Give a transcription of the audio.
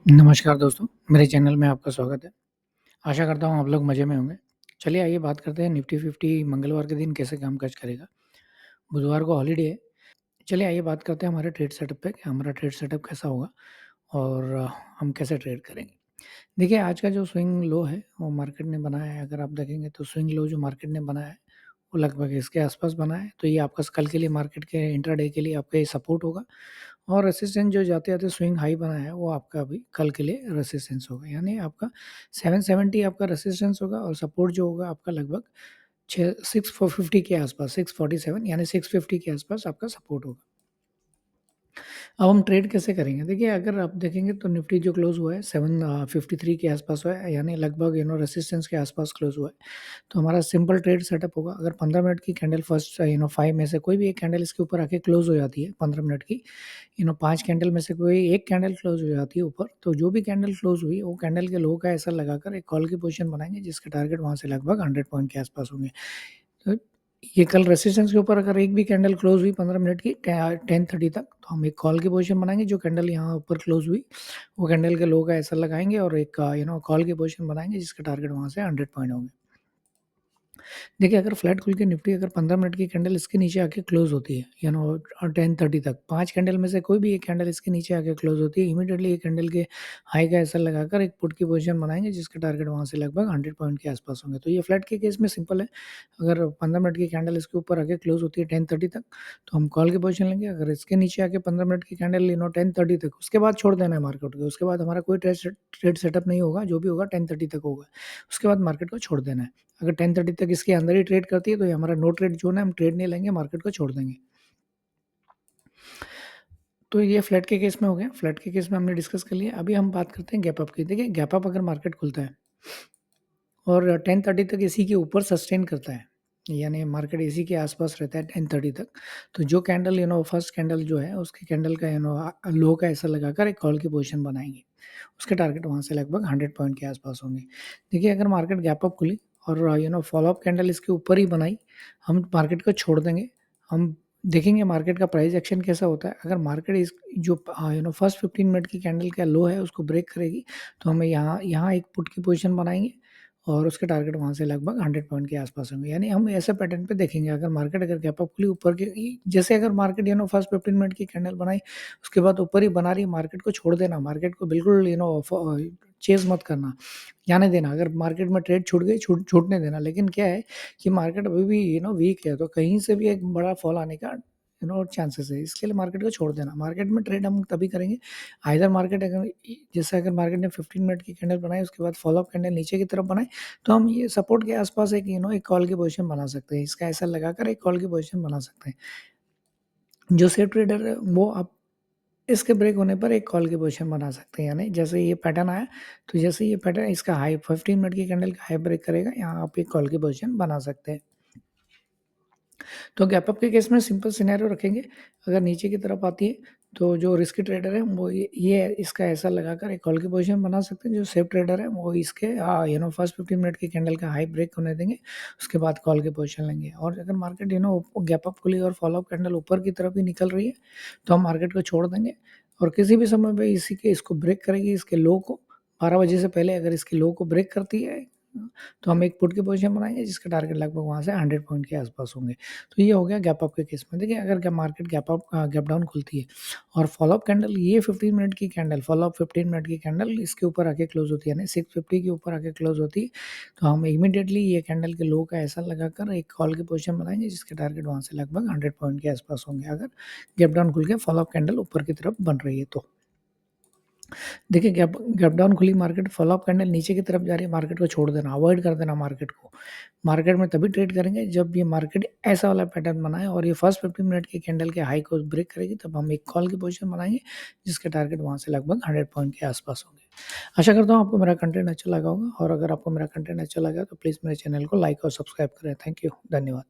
नमस्कार दोस्तों, मेरे चैनल में आपका स्वागत है। आशा करता हूँ आप लोग मज़े में होंगे। चलिए आइए बात करते हैं निफ्टी 50 मंगलवार के दिन कैसे कामकाज करेगा। बुधवार को हॉलिडे है। चलिए आइए बात करते हैं हमारे ट्रेड सेटअप पे कि हमारा ट्रेड सेटअप कैसा होगा और हम कैसे ट्रेड करेंगे। देखिए आज का जो स्विंग लो है वो मार्केट ने बनाया है। अगर आप देखेंगे तो स्विंग लो जो मार्केट ने बनाया है वो लगभग इसके आसपास बना है। तो ये आपका कल के लिए मार्केट के इंट्राडे के लिए आपका ये सपोर्ट होगा और रेजिस्टेंस जो जाते-जाते स्विंग हाई बना है वो आपका अभी कल के लिए रेजिस्टेंस होगा। यानी आपका 770 आपका रेजिस्टेंस होगा और सपोर्ट जो होगा आपका लगभग 6450 के आसपास 647 यानी 650 के आसपास आपका सपोर्ट होगा। अब हम ट्रेड कैसे करेंगे? देखिए, अगर आप देखेंगे तो निफ्टी जो क्लोज़ हुआ है 753 के आसपास हुआ है, यानी लगभग रेजिस्टेंस के आसपास क्लोज़ हुआ है। तो हमारा सिंपल ट्रेड सेटअप होगा, अगर 15 मिनट की कैंडल फर्स्ट 5 में से कोई भी एक कैंडल इसके ऊपर आके क्लोज़ हो जाती है 15 मिनट की, 5 कैंडल में से कोई एक कैंडल क्लोज़ हो जाती है ऊपर, तो जो भी कैंडल क्लोज़ हुई, वो कैंडल के लो का ऐसा लगाकर एक कॉल की पोज़ीशन बनाएँगे, जिसका टारगेट वहाँ से लगभग 100 पॉइंट के आसपास होंगे। तो ये कल रेजिस्टेंस के ऊपर अगर एक भी कैंडल क्लोज़ हुई 15 मिनट की 10:30 तक, तो हम एक कॉल की पोज़ीशन बनाएँगे, जो कैंडल यहाँ ऊपर क्लोज़ हुई, वो कैंडल के लो का ऐसा लगाएँगे और एक कॉल की पोज़ीशन बनाएँगे, जिसका टारगेट वहाँ से 100 पॉइंट होंगे। देखिए, अगर फ्लैट खुल के निफ्टी अगर 15 मिनट की कैंडल इसके नीचे आके क्लोज़ होती है, 10:30 तक, 5 कैंडल में से कोई भी एक कैंडल इसके नीचे आके क्लोज़ होती है, इमीडिएटली ये कैंडल के हाई का ऐसा लगाकर एक पुट की पोज़ीशन बनाएँगे, जिसका टारगेट वहाँ से लगभग 100 पॉइंट के आसपास होंगे। तो ये फ्लैट के केस में सिंपल है, अगर 15 मिनट की कैंडल इसके ऊपर आके क्लोज़ होती है 10:30 तक, तो हम कॉल की पोज़ीशन लेंगे। अगर इसके नीचे आके 15 मिनट की कैंडल 10:30 तक, उसके बाद छोड़ देना है मार्केट को, उसके बाद हमारा कोई ट्रेड सेटअप नहीं होगा, जो भी होगा 10:30 तक होगा। उसके बाद मार्केट को छोड़ देना है। अगर 10:30 तक इसके अंदर ही ट्रेड करती है तो ये हमारा नो ट्रेड ज़ोन है, हम ट्रेड नहीं लेंगे, मार्केट को छोड़ देंगे। तो ये फ्लैट के केस में हो गया, फ्लैट के केस में हमने डिस्कस कर लिया। अभी हम बात करते हैं गैप अप की। देखिए गैप अप अगर मार्केट खुलता है और 10:30 तक इसी के ऊपर सस्टेन करता है, यानी मार्केट इसी के आसपास रहता है 10:30 तक, तो जो कैंडल फर्स्ट कैंडल जो है उसके कैंडल का लो का ऐसा लगाकर एक कॉल की पोज़ीशन बनाएँगे। उसके टारगेट वहाँ से लगभग 100 पॉइंट के आसपास होंगे। देखिए अगर मार्केट गैप अप खुली और फ़ॉलो अप कैंडल इसके ऊपर ही बनाई, हम मार्केट को छोड़ देंगे। हम देखेंगे मार्केट का प्राइस एक्शन कैसा होता है। अगर मार्केट इस जो फर्स्ट 15 मिनट की कैंडल का लो है उसको ब्रेक करेगी, तो हमें यहाँ यहाँ एक पुट की पोज़ीशन बनाएँगे और उसके टारगेट वहाँ से लगभग 100 पॉइंट के आसपास होंगे। यानी हम ऐसे पैटर्न पे देखेंगे, अगर मार्केट अगर गैप अप खुली ऊपर के जैसे अगर मार्केट फर्स्ट 15 मिनट की कैंडल बनाई, उसके बाद ऊपर ही बना रही है, मार्केट को छोड़ देना, मार्केट को बिल्कुल चेज़ मत करना, जाने देना। अगर मार्केट में ट्रेड छूट गई, छूटने देना। लेकिन क्या है कि मार्केट अभी भी वीक है, तो कहीं से भी एक बड़ा फॉल आने का चांसेस है। इसके लिए मार्केट को छोड़ देना। मार्केट में ट्रेड हम तभी करेंगे, आइदर मार्केट अगर जैसे अगर मार्केट ने 15 मिनट की कैंडल बनाई, उसके बाद फॉलो अप कैंडल नीचे की तरफ बनाए, तो हम ये सपोर्ट के आस-पास एक एक कॉल की पोज़ीशन बना सकते हैं। इसका ऐसा लगाकर एक कॉल की पोज़ीशन बना सकते हैं। जो सेफ ट्रेडर है वो आप इसके ब्रेक होने पर एक कॉल की पोज़ीशन बना सकते हैं। यानी जैसे ये पैटर्न आया, तो जैसे ये पैटर्न इसका हाई 15 मिनट की कैंडल का हाई ब्रेक करेगा, यहाँ आप एक कॉल की पोज़ीशन बना सकते हैं। तो गैप अप के केस में सिंपल सिनेरियो रखेंगे, अगर नीचे की तरफ आती है, तो जो रिस्की ट्रेडर है वो ये इसका ऐसा लगाकर एक कॉल की पोज़ीशन बना सकते हैं। जो सेफ ट्रेडर है वो इसके फर्स्ट 15 मिनट की कैंडल का हाई ब्रेक होने देंगे, उसके बाद कॉल की पोज़ीशन लेंगे। और अगर मार्केट गैप अप खुली और फॉलो अप कैंडल ऊपर की तरफ ही निकल रही है, तो हम मार्केट को छोड़ देंगे और किसी भी समय पे इसको ब्रेक करेगी, इसके लो को 12 बजे से पहले अगर इसके लो को ब्रेक करती है, तो हम एक पुट की पोज़ीशन बनाएँगे, जिसका टारगेट लगभग वहाँ से 100 पॉइंट के आसपास होंगे। तो ये हो गया गैप अप के केस में। देखिए अगर मार्केट गैप डाउन खुलती है और फॉलो अप कैंडल ये 15 मिनट की कैंडल फॉलो अप 15 मिनट की कैंडल इसके ऊपर आके क्लोज़ होती है, यानी 650 के ऊपर आके क्लोज़ होती है, तो हम इमीडिएटली ये कैंडल के लो का ऐसा लगाकर एक कॉल की पोज़ीशन बनाएँगे, जिसके टारगेट वहाँ से लगभग 100 पॉइंट के आसपास होंगे, अगर गैप डाउन खुल के फॉलो अप कैंडल ऊपर की तरफ बन रही है तो। देखिए गैप गैप डाउन खुली मार्केट, फॉलो अप कैंडल नीचे की तरफ जा रही है, मार्केट को छोड़ देना, अवॉइड कर देना मार्केट को। मार्केट में तभी ट्रेड करेंगे जब ये मार्केट ऐसा वाला पैटर्न बनाए और ये फर्स्ट 15 मिनट की कैंडल के हाई को ब्रेक करेगी, तब हम एक कॉल की पोज़ीशन बनाएँगे, जिसके टारगेट वहाँ से लगभग 100 पॉइंट के आसपास होंगे। आशा करता हूँ आपको मेरा कंटेंट अच्छा लगा होगा और अगर आपको मेरा कंटेंट अच्छा लगा तो प्लीज़ मेरे चैनल को लाइक और सब्सक्राइब करें। थैंक यू, धन्यवाद।